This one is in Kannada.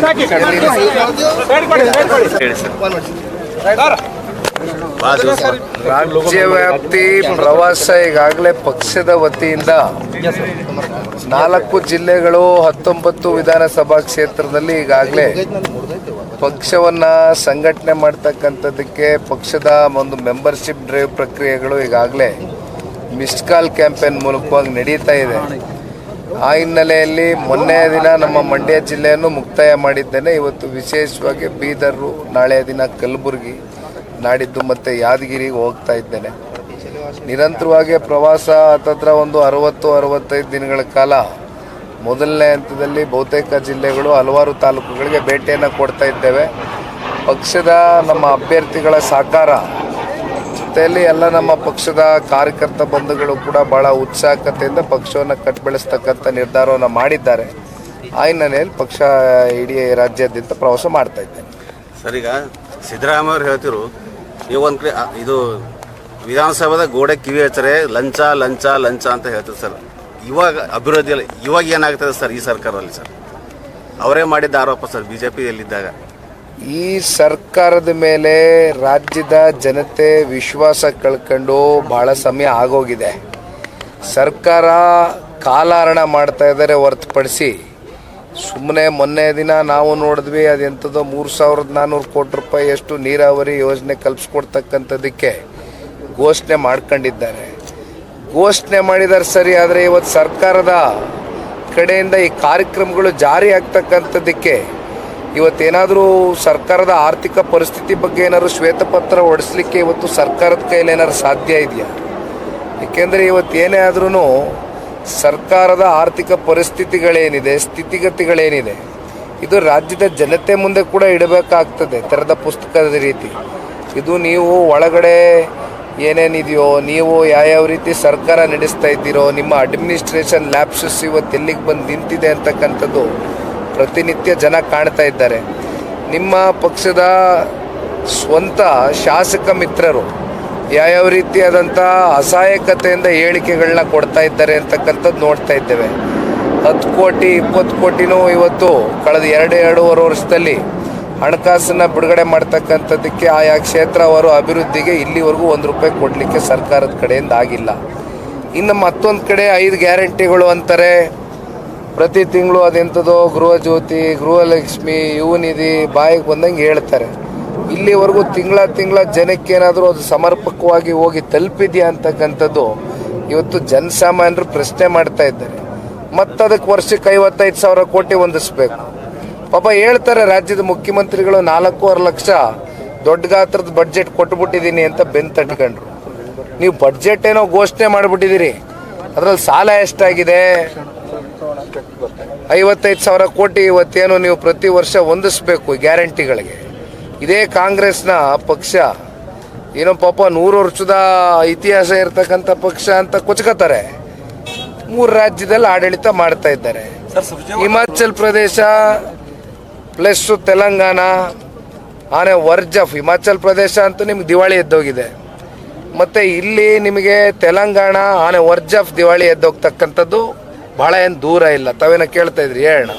ರಾಜ್ಯ ವ್ಯಾಪ್ತಿ ಪ್ರವಾಸ ಈಗಾಗಲೇ ಪಕ್ಷದ ವತಿಯಿಂದ 4 ಜಿಲ್ಲೆಗಳು 19 ವಿಧಾನಸಭಾ ಕ್ಷೇತ್ರದಲ್ಲಿ ಈಗಾಗಲೇ ಪಕ್ಷವನ್ನ ಸಂಘಟನೆ ಮಾಡ್ತಕ್ಕಂಥದ್ದಕ್ಕೆ ಪಕ್ಷದ ಒಂದು ಮೆಂಬರ್ಶಿಪ್ ಡ್ರೈವ್ ಪ್ರಕ್ರಿಯೆಗಳು ಈಗಾಗಲೇ ಮಿಸ್ಡ್ ಕಾಲ್ ಕ್ಯಾಂಪೇನ್ ಮೂಲಕವಾಗಿ ನಡೀತಾ ಇದೆ. ಆ ಹಿನ್ನೆಲೆಯಲ್ಲಿ ಮೊನ್ನೆಯ ದಿನ ನಮ್ಮ ಮಂಡ್ಯ ಜಿಲ್ಲೆಯನ್ನು ಮುಕ್ತಾಯ ಮಾಡಿದ್ದೇನೆ. ಇವತ್ತು ವಿಶೇಷವಾಗಿ ಬೀದರು, ನಾಳೆಯ ದಿನ ಕಲಬುರಗಿ, ನಾಡಿದ್ದು ಮತ್ತು ಯಾದಗಿರಿಗೆ ಹೋಗ್ತಾ ಇದ್ದೇನೆ. ನಿರಂತರವಾಗಿ ಪ್ರವಾಸ ಹತ್ತತ್ರ ಒಂದು 60-65 ದಿನಗಳ ಕಾಲ ಮೊದಲನೇ ಹಂತದಲ್ಲಿ ಬಹುತೇಕ ಜಿಲ್ಲೆಗಳು ಹಲವಾರು ತಾಲೂಕುಗಳಿಗೆ ಭೇಟಿಯನ್ನು ಕೊಡ್ತಾ ಇದ್ದೇವೆ. ಪಕ್ಷದ ನಮ್ಮ ಅಭ್ಯರ್ಥಿಗಳ ಸಹಕಾರ ಜೊತೆಯಲ್ಲಿ ಎಲ್ಲ ನಮ್ಮ ಪಕ್ಷದ ಕಾರ್ಯಕರ್ತ ಬಂಧುಗಳು ಕೂಡ ಭಾಳ ಉತ್ಸಾಹಕತೆಯಿಂದ ಪಕ್ಷವನ್ನು ಕಟ್ಟಿಬೆಳೆಸ್ತಕ್ಕಂಥ ನಿರ್ಧಾರವನ್ನು ಮಾಡಿದ್ದಾರೆ. ಆ ಹಿನ್ನೆಲೆಯಲ್ಲಿ ಪಕ್ಷ ಇಡೀ ರಾಜ್ಯಾದ್ಯಂತ ಪ್ರವಾಸ ಮಾಡ್ತಾ ಇದ್ದೇನೆ. ಸರ್, ಈಗ ಸಿದ್ದರಾಮಯ್ಯ ಅವರು ಹೇಳ್ತಿರು, ನೀವು ಒಂದು ಕಡೆ ಇದು ವಿಧಾನಸಭೆದ ಗೋಡೆ ಕಿವಿ ಹಚ್ಚರೆ ಲಂಚ ಲಂಚ ಲಂಚ ಅಂತ ಹೇಳ್ತಾರೆ ಸರ್. ಇವಾಗ ಅಭಿವೃದ್ಧಿಯಲ್ಲಿ ಇವಾಗ ಏನಾಗ್ತದೆ ಸರ್ ಈ ಸರ್ಕಾರದಲ್ಲಿ? ಸರ್, ಅವರೇ ಮಾಡಿದ್ದ ಆರೋಪ ಸರ್ ಬಿಜೆಪಿಯಲ್ಲಿದ್ದಾಗ. ಈ ಸರ್ಕಾರದ ಮೇಲೆ ರಾಜ್ಯದ ಜನತೆ ವಿಶ್ವಾಸ ಕಳ್ಕೊಂಡು ಭಾಳ ಸಮಯ ಆಗೋಗಿದೆ. ಸರ್ಕಾರ ಕಾಲಹರಣ ಮಾಡ್ತಾ ಇದ್ದಾರೆ ಹೊರತುಪಡಿಸಿ ಸುಮ್ಮನೆ ಮೊನ್ನೆ ದಿನ ನಾವು ನೋಡಿದ್ವಿ, ಅದೆಂಥದ್ದು 3400 ಕೋಟಿ ರೂಪಾಯಿಯಷ್ಟು ನೀರಾವರಿ ಯೋಜನೆ ಕಲ್ಪಿಸ್ಕೊಡ್ತಕ್ಕಂಥದ್ದಕ್ಕೆ ಘೋಷಣೆ ಮಾಡ್ಕೊಂಡಿದ್ದಾರೆ. ಘೋಷಣೆ ಮಾಡಿದ್ದಾರೆ ಸರಿ, ಆದರೆ ಇವತ್ತು ಸರ್ಕಾರದ ಕಡೆಯಿಂದ ಈ ಕಾರ್ಯಕ್ರಮಗಳು ಜಾರಿ ಆಗ್ತಕ್ಕಂಥದ್ದಕ್ಕೆ ಇವತ್ತೇನಾದರೂ ಸರ್ಕಾರದ ಆರ್ಥಿಕ ಪರಿಸ್ಥಿತಿ ಬಗ್ಗೆ ಏನಾದರೂ ಶ್ವೇತಪತ್ರ ಹೊಡಿಸ್ಲಿಕ್ಕೆ ಇವತ್ತು ಸರ್ಕಾರದ ಕೈಯಲ್ಲಿ ಏನಾದ್ರು ಸಾಧ್ಯ ಇದೆಯಾ? ಏಕೆಂದರೆ ಇವತ್ತು ಏನೇ ಆದ್ರೂ ಸರ್ಕಾರದ ಆರ್ಥಿಕ ಪರಿಸ್ಥಿತಿಗಳೇನಿದೆ, ಸ್ಥಿತಿಗತಿಗಳೇನಿದೆ, ಇದು ರಾಜ್ಯದ ಜನತೆ ಮುಂದೆ ಕೂಡ ಇಡಬೇಕಾಗ್ತದೆ ತೆರೆದ ಪುಸ್ತಕದ ರೀತಿ. ಇದು ನೀವು ಒಳಗಡೆ ಏನೇನಿದೆಯೋ, ನೀವು ಯಾವ್ಯಾವ ರೀತಿ ಸರ್ಕಾರ ನಡೆಸ್ತಾ ಇದ್ದೀರೋ, ನಿಮ್ಮ ಅಡ್ಮಿನಿಸ್ಟ್ರೇಷನ್ ಲ್ಯಾಪ್ಸಸ್ ಇವತ್ತು ಎಲ್ಲಿಗೆ ಬಂದು ನಿಂತಿದೆ ಅಂತಕ್ಕಂಥದ್ದು ಪ್ರತಿನಿತ್ಯ ಜನ ಕಾಣ್ತಾ ಇದ್ದಾರೆ. ನಿಮ್ಮ ಪಕ್ಷದ ಸ್ವಂತ ಶಾಸಕ ಮಿತ್ರರು ಯಾವ್ಯಾವ ರೀತಿಯಾದಂಥ ಅಸಹಾಯಕತೆಯಿಂದ ಹೇಳಿಕೆಗಳನ್ನ ಕೊಡ್ತಾ ಇದ್ದಾರೆ ಅಂತಕ್ಕಂಥದ್ದು ನೋಡ್ತಾ ಇದ್ದೇವೆ. 10 ಕೋಟಿ 20 ಕೋಟಿನೂ ಇವತ್ತು ಕಳೆದ 2-2.5 ವರ್ಷದಲ್ಲಿ ಹಣಕಾಸನ್ನು ಬಿಡುಗಡೆ ಮಾಡ್ತಕ್ಕಂಥದ್ದಕ್ಕೆ ಆಯಾ ಕ್ಷೇತ್ರ ಅವರು ಅಭಿವೃದ್ಧಿಗೆ ಇಲ್ಲಿವರೆಗೂ ₹1 ಕೊಡಲಿಕ್ಕೆ ಸರ್ಕಾರದ ಕಡೆಯಿಂದ ಆಗಿಲ್ಲ. ಇನ್ನು ಮತ್ತೊಂದು ಕಡೆ 5 ಗ್ಯಾರಂಟಿಗಳು ಅಂತಾರೆ. ಪ್ರತಿ ತಿಂಗಳು ಅದೆಂಥದೋ ಗೃಹ ಜ್ಯೋತಿ, ಗೃಹಲಕ್ಷ್ಮಿ, ಯುವ ನಿಧಿ ಬಾಯಿಗೆ ಬಂದಂಗೆ ಹೇಳ್ತಾರೆ. ಇಲ್ಲಿವರೆಗೂ ತಿಂಗಳ ಜನಕ್ಕೇನಾದರೂ ಅದು ಸಮರ್ಪಕವಾಗಿ ಹೋಗಿ ತಲುಪಿದೆಯಾ ಅಂತಕ್ಕಂಥದ್ದು ಇವತ್ತು ಜನಸಾಮಾನ್ಯರು ಪ್ರಶ್ನೆ ಮಾಡ್ತಾ ಇದ್ದಾರೆ. ಮತ್ತದಕ್ಕೆ ವರ್ಷಕ್ಕೆ 55,000 ಕೋಟಿ ಹೊಂದಿಸ್ಬೇಕು. ಪಾಪ ಹೇಳ್ತಾರೆ ರಾಜ್ಯದ ಮುಖ್ಯಮಂತ್ರಿಗಳು 4.5 ಲಕ್ಷ ದೊಡ್ಡ ಗಾತ್ರದ ಬಡ್ಜೆಟ್ ಕೊಟ್ಟುಬಿಟ್ಟಿದ್ದೀನಿ ಅಂತ ಬೆನ್ನು ತಟ್ಕೊಂಡ್ರು. ನೀವು ಬಡ್ಜೆಟ್ ಏನೋ ಘೋಷಣೆ ಮಾಡಿಬಿಟ್ಟಿದ್ದೀರಿ, ಅದರಲ್ಲಿ ಸಾಲ ಎಷ್ಟಾಗಿದೆ? 55,000 ಕೋಟಿ ಇವತ್ತೇನು ನೀವು ಪ್ರತಿ ವರ್ಷ ಹೊಂದಿಸ್ಬೇಕು ಗ್ಯಾರಂಟಿಗಳಿಗೆ. ಇದೇ ಕಾಂಗ್ರೆಸ್ನ ಪಕ್ಷ ಏನೋ ಪಾಪ 100 ವರ್ಷದ ಇತಿಹಾಸ ಇರ್ತಕ್ಕಂಥ ಪಕ್ಷ ಅಂತ ಕೊಚ್ಕೋತಾರೆ. 3 ರಾಜ್ಯದಲ್ಲಿ ಆಡಳಿತ ಮಾಡ್ತಾ ಇದ್ದಾರೆ. ಹಿಮಾಚಲ್ ಪ್ರದೇಶ ಪ್ಲಸ್ ತೆಲಂಗಾಣ ಆನೆ ವರ್ಜ್ ಆಫ್ ಹಿಮಾಚಲ್ ಪ್ರದೇಶ ಅಂತೂ ನಿಮ್ಗೆ ದಿವಾಳಿ ಎದ್ದೋಗಿದೆ. ಮತ್ತು ಇಲ್ಲಿ ನಿಮಗೆ ತೆಲಂಗಾಣ ಆನೆ ವರ್ಜ್ ಆಫ್ ದಿವಾಳಿ ಎದ್ದೋಗ್ತಕ್ಕಂಥದ್ದು ಭಾಳ ಏನು ದೂರ ಇಲ್ಲ. ತಾವೇನೋ ಕೇಳ್ತಾ ಇದ್ರಿ, ಹೇಳೋಣ.